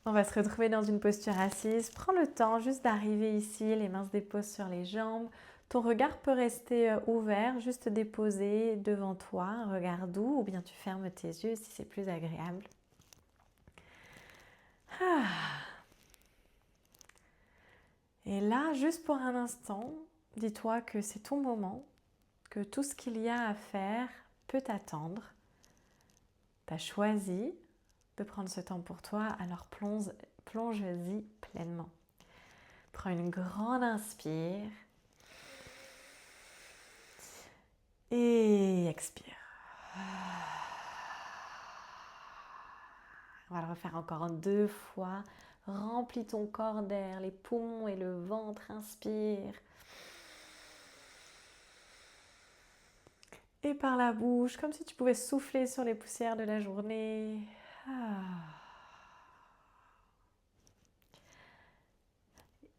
On va se retrouver dans une posture assise. Prends le temps juste d'arriver ici, les mains se déposent sur les jambes. Ton regard peut rester ouvert, juste déposé devant toi, un regard doux, ou bien tu fermes tes yeux si c'est plus agréable. Et là, juste pour un instant, dis-toi que c'est ton moment, que tout ce qu'il y a à faire peut t'attendre. Tu as choisi de prendre ce temps pour toi, alors plonge-y pleinement. Prends une grande inspire et expire. On va le refaire encore 2 fois. Remplis ton corps d'air, les poumons et le ventre, inspire. Et par la bouche, comme si tu pouvais souffler sur les poussières de la journée.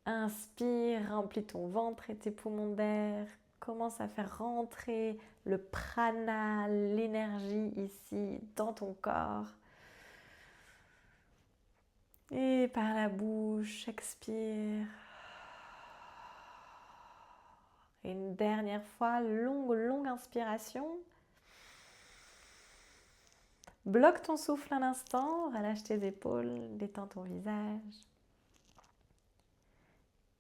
Inspire, remplis ton ventre et tes poumons d'air. Commence à faire rentrer le prana, l'énergie ici dans ton corps. Et par la bouche, expire. Et une dernière fois, longue inspiration. Bloque ton souffle un instant, relâche tes épaules, détends ton visage.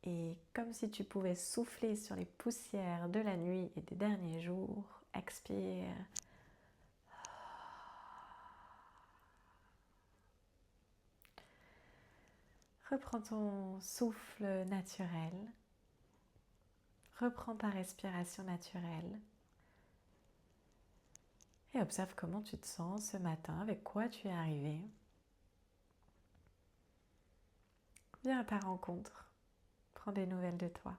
Et comme si tu pouvais souffler sur les poussières de la nuit et des derniers jours, expire. Reprends ton souffle naturel. Reprends ta respiration naturelle. Et observe comment tu te sens ce matin, avec quoi tu es arrivé. Viens à ta rencontre. Prends des nouvelles de toi.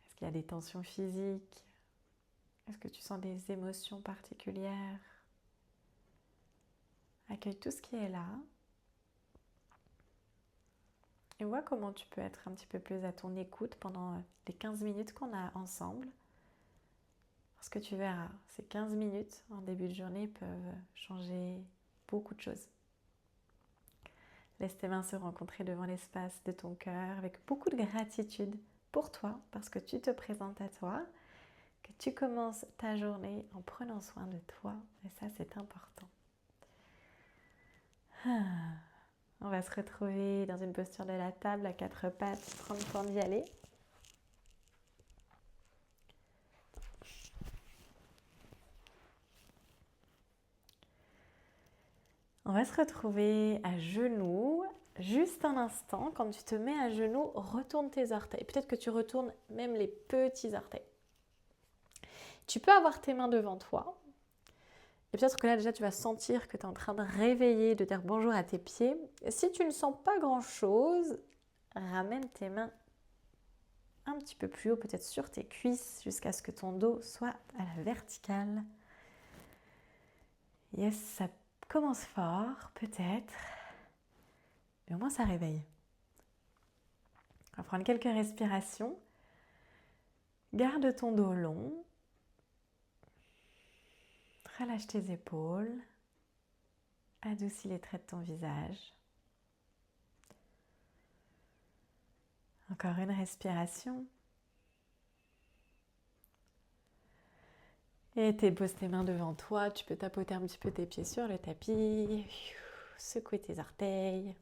Est-ce qu'il y a des tensions physiques? Est-ce que tu sens des émotions particulières? Accueille tout ce qui est là. Et vois comment tu peux être un petit peu plus à ton écoute pendant les 15 minutes qu'on a ensemble. Parce que tu verras, ces 15 minutes en début de journée peuvent changer beaucoup de choses. Laisse tes mains se rencontrer devant l'espace de ton cœur avec beaucoup de gratitude pour toi, parce que tu te présentes à toi, que tu commences ta journée en prenant soin de toi. Et ça, c'est important. On va se retrouver dans une posture de la table à 4 pattes. Prends le temps d'y aller. On va se retrouver à genoux. Juste un instant, quand tu te mets à genoux, retourne tes orteils. Peut-être que tu retournes même les petits orteils. Tu peux avoir tes mains devant toi. Et peut-être que là, déjà, tu vas sentir que tu es en train de réveiller, de dire bonjour à tes pieds. Et si tu ne sens pas grand-chose, ramène tes mains un petit peu plus haut, peut-être sur tes cuisses, jusqu'à ce que ton dos soit à la verticale. Yes, ça commence fort, peut-être. Mais au moins, ça réveille. On va prendre quelques respirations. Garde ton dos long. Relâche tes épaules. Adoucis les traits de ton visage. Encore une respiration. Et poses tes mains devant toi. Tu peux tapoter un petit peu tes pieds sur le tapis. Secouer tes orteils.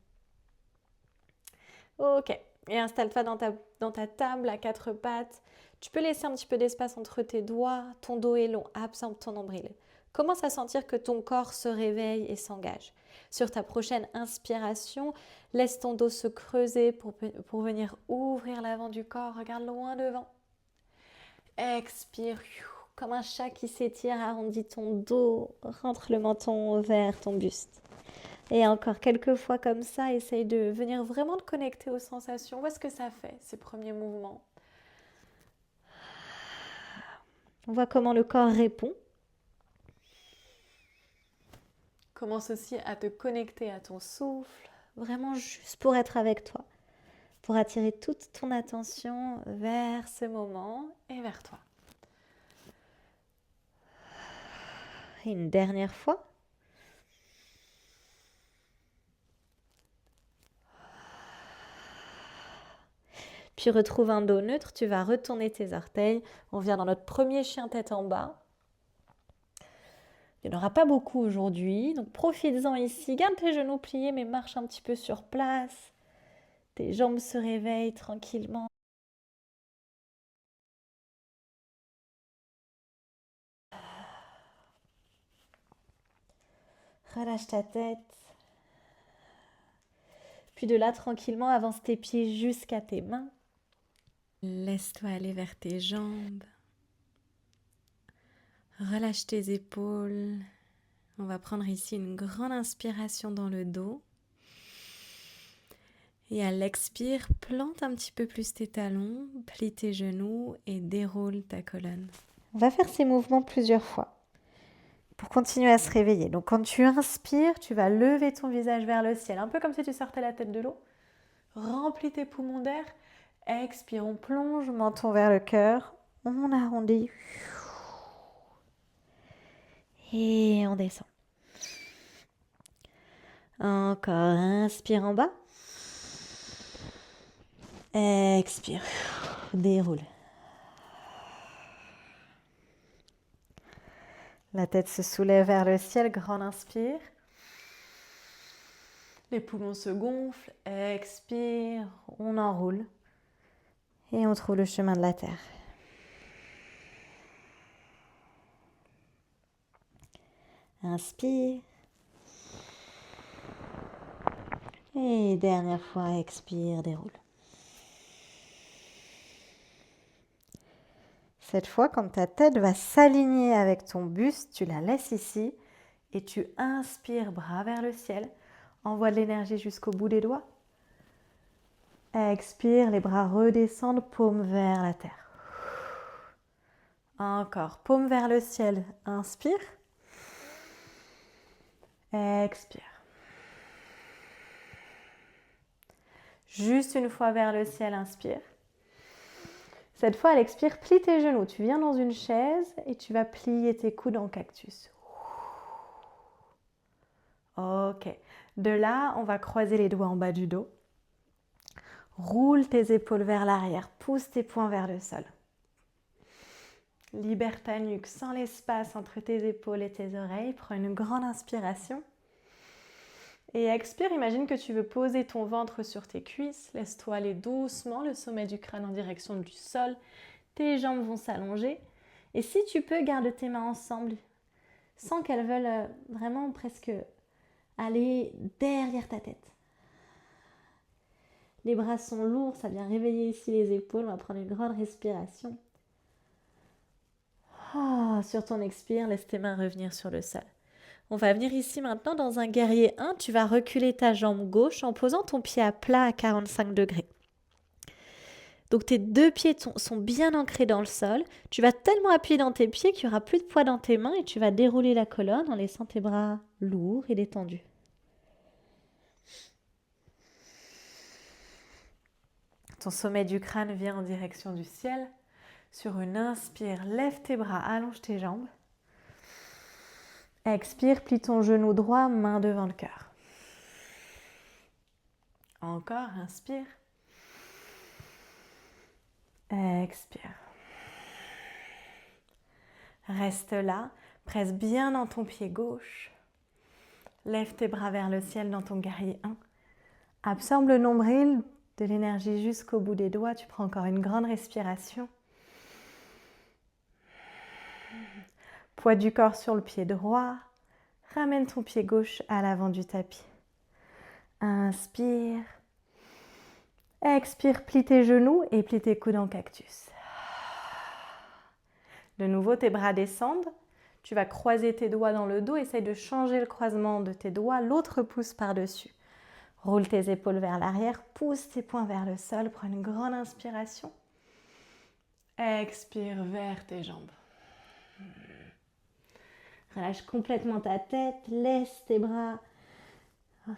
Ok. Et installe-toi dans ta table à 4 pattes. Tu peux laisser un petit peu d'espace entre tes doigts. Ton dos est long. Absorbe ton nombril. Commence à sentir que ton corps se réveille et s'engage. Sur ta prochaine inspiration, laisse ton dos se creuser pour venir ouvrir l'avant du corps. Regarde loin devant. Expire. Comme un chat qui s'étire, arrondis ton dos. Rentre le menton vers ton buste. Et encore quelques fois comme ça, essaye de venir vraiment te connecter aux sensations. Où est-ce que ça fait, ces premiers mouvements? On voit comment le corps répond. Commence aussi à te connecter à ton souffle. vraiment juste pour être avec toi, pour attirer toute ton attention vers ce moment et vers toi. Et une dernière fois. Puis retrouve un dos neutre, tu vas retourner tes orteils. On vient dans notre premier chien tête en bas. Il n'y en aura pas beaucoup aujourd'hui, donc profites-en ici. Garde tes genoux pliés, mais marche un petit peu sur place. Tes jambes se réveillent tranquillement. Relâche ta tête. Puis de là, tranquillement, avance tes pieds jusqu'à tes mains. Laisse-toi aller vers tes jambes. Relâche tes épaules. On va prendre ici une grande inspiration dans le dos. Et à l'expire, plante un petit peu plus tes talons, plie tes genoux et déroule ta colonne. On va faire ces mouvements plusieurs fois pour continuer à se réveiller. Donc quand tu inspires, tu vas lever ton visage vers le ciel, un peu comme si tu sortais la tête de l'eau. Remplis tes poumons d'air. Expire, on plonge, menton vers le cœur. On arrondit. Et on descend. Encore, inspire en bas. Expire, déroule. La tête se soulève vers le ciel, grande inspire. Les poumons se gonflent, expire, on enroule. Et on trouve le chemin de la terre. Inspire. Et dernière fois, expire, déroule. Cette fois, quand ta tête va s'aligner avec ton buste, tu la laisses ici et tu inspires, bras vers le ciel. Envoie de l'énergie jusqu'au bout des doigts. Expire, les bras redescendent, paume vers la terre. Encore, paume vers le ciel. Inspire. Expire. Juste une fois vers le ciel, inspire. Cette fois, à l'expire, plie tes genoux. Tu viens dans une chaise et tu vas plier tes coudes en cactus. Ok. De là, on va croiser les doigts en bas du dos. Roule tes épaules vers l'arrière. Pousse tes poings vers le sol. Libère ta nuque sans l'espace entre tes épaules et tes oreilles. Prends une grande inspiration. Et expire, imagine que tu veux poser ton ventre sur tes cuisses. Laisse-toi aller doucement, le sommet du crâne en direction du sol. Tes jambes vont s'allonger. Et si tu peux, garde tes mains ensemble, sans qu'elles veulent vraiment presque aller derrière ta tête. Les bras sont lourds, ça vient réveiller ici les épaules. On va prendre une grande respiration. Sur ton expire, laisse tes mains revenir sur le sol. On va venir ici maintenant dans un guerrier 1. Tu vas reculer ta jambe gauche en posant ton pied à plat à 45 degrés. Donc tes deux pieds sont bien ancrés dans le sol. Tu vas tellement appuyer dans tes pieds qu'il n'y aura plus de poids dans tes mains et tu vas dérouler la colonne en laissant tes bras lourds et détendus. Ton sommet du crâne vient en direction du ciel. Sur une inspire, lève tes bras, allonge tes jambes. Expire, plie ton genou droit, main devant le cœur. Encore, inspire. Expire. Reste là, presse bien dans ton pied gauche. Lève tes bras vers le ciel dans ton guerrier 1. Absorbe le nombril, de l'énergie jusqu'au bout des doigts. Tu prends encore une grande respiration. Poids du corps sur le pied droit. Ramène ton pied gauche à l'avant du tapis. Inspire. Expire, plie tes genoux et plie tes coudes en cactus. De nouveau, tes bras descendent. Tu vas croiser tes doigts dans le dos. Essaye de changer le croisement de tes doigts. L'autre pouce par-dessus. Roule tes épaules vers l'arrière. Pousse tes poings vers le sol. Prends une grande inspiration. Expire vers tes jambes. Relâche complètement ta tête. Laisse tes bras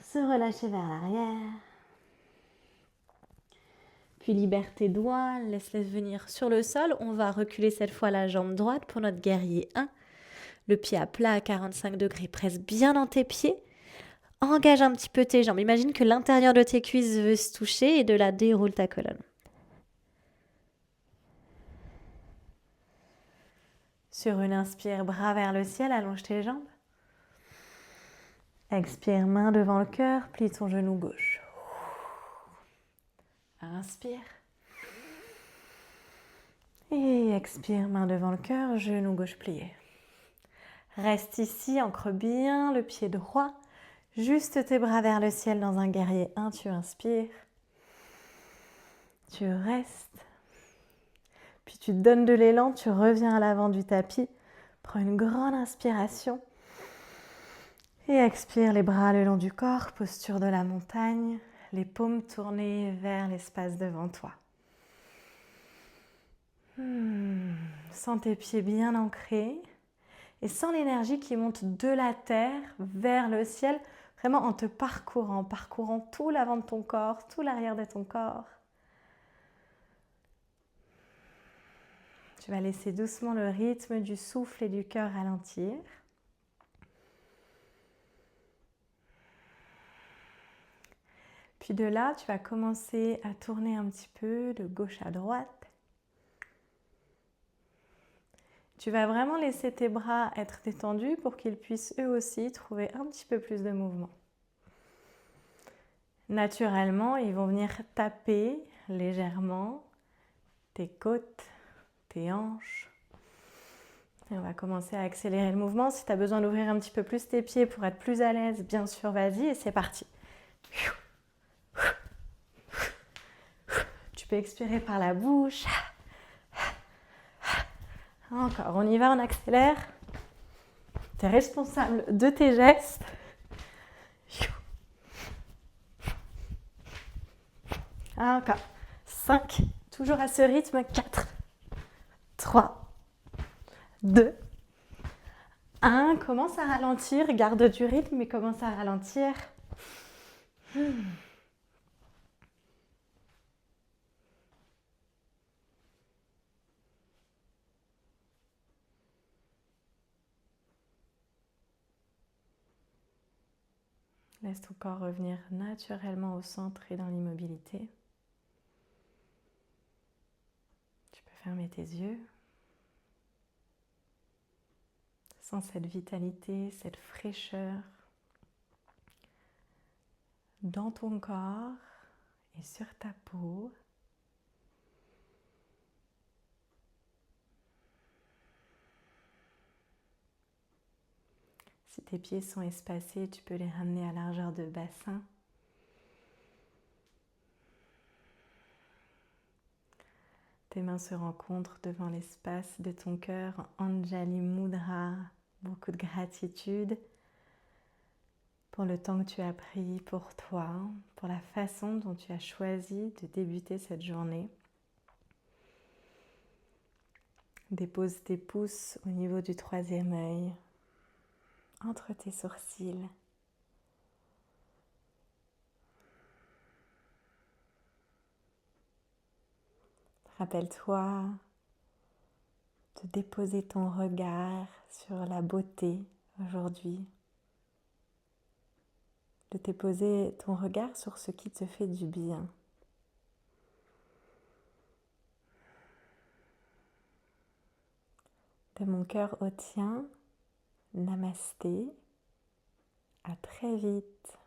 Se relâcher vers l'arrière. Puis libère tes doigts, laisse-les venir sur le sol. On va reculer cette fois la jambe droite pour notre guerrier 1. Le pied à plat à 45 degrés, presse bien dans tes pieds. Engage un petit peu tes jambes. Imagine que l'intérieur de tes cuisses veut se toucher et de là déroule ta colonne. Sur une inspire, bras vers le ciel, allonge tes jambes. Expire, main devant le cœur, plie ton genou gauche. Inspire. Et expire, main devant le cœur, genou gauche plié. Reste ici, ancre bien le pied droit. Juste tes bras vers le ciel dans un guerrier 1. Tu inspires. Tu restes. Puis tu donnes de l'élan, tu reviens à l'avant du tapis. Prends une grande inspiration. Et expire les bras le long du corps, posture de la montagne. Les paumes tournées vers l'espace devant toi. Sens tes pieds bien ancrés. Et sens l'énergie qui monte de la terre vers le ciel, vraiment en te parcourant tout l'avant de ton corps, tout l'arrière de ton corps. Tu vas laisser doucement le rythme du souffle et du cœur ralentir. Puis de là, tu vas commencer à tourner un petit peu de gauche à droite. Tu vas vraiment laisser tes bras être détendus pour qu'ils puissent eux aussi trouver un petit peu plus de mouvement. Naturellement, ils vont venir taper légèrement tes côtes, tes hanches. Et on va commencer à accélérer le mouvement. Si tu as besoin d'ouvrir un petit peu plus tes pieds pour être plus à l'aise, bien sûr, vas-y et c'est parti. Tu peux expirer par la bouche. Encore, on y va, on accélère. Tu es responsable de tes gestes. Encore. 5, toujours à ce rythme. 4, 3, 2, 1. Commence à ralentir. Garde du rythme, mais commence à ralentir. Laisse ton corps revenir naturellement au centre et dans l'immobilité. Tu peux fermer tes yeux. Sens cette vitalité, cette fraîcheur dans ton corps et sur ta peau. Si tes pieds sont espacés, tu peux les ramener à largeur de bassin. Tes mains se rencontrent devant l'espace de ton cœur, Anjali Mudra, beaucoup de gratitude pour le temps que tu as pris pour toi, pour la façon dont tu as choisi de débuter cette journée. Dépose tes pouces au niveau du troisième œil, entre tes sourcils. Rappelle-toi de déposer ton regard sur la beauté aujourd'hui, de déposer ton regard sur ce qui te fait du bien. De mon cœur au tien, namasté, à très vite.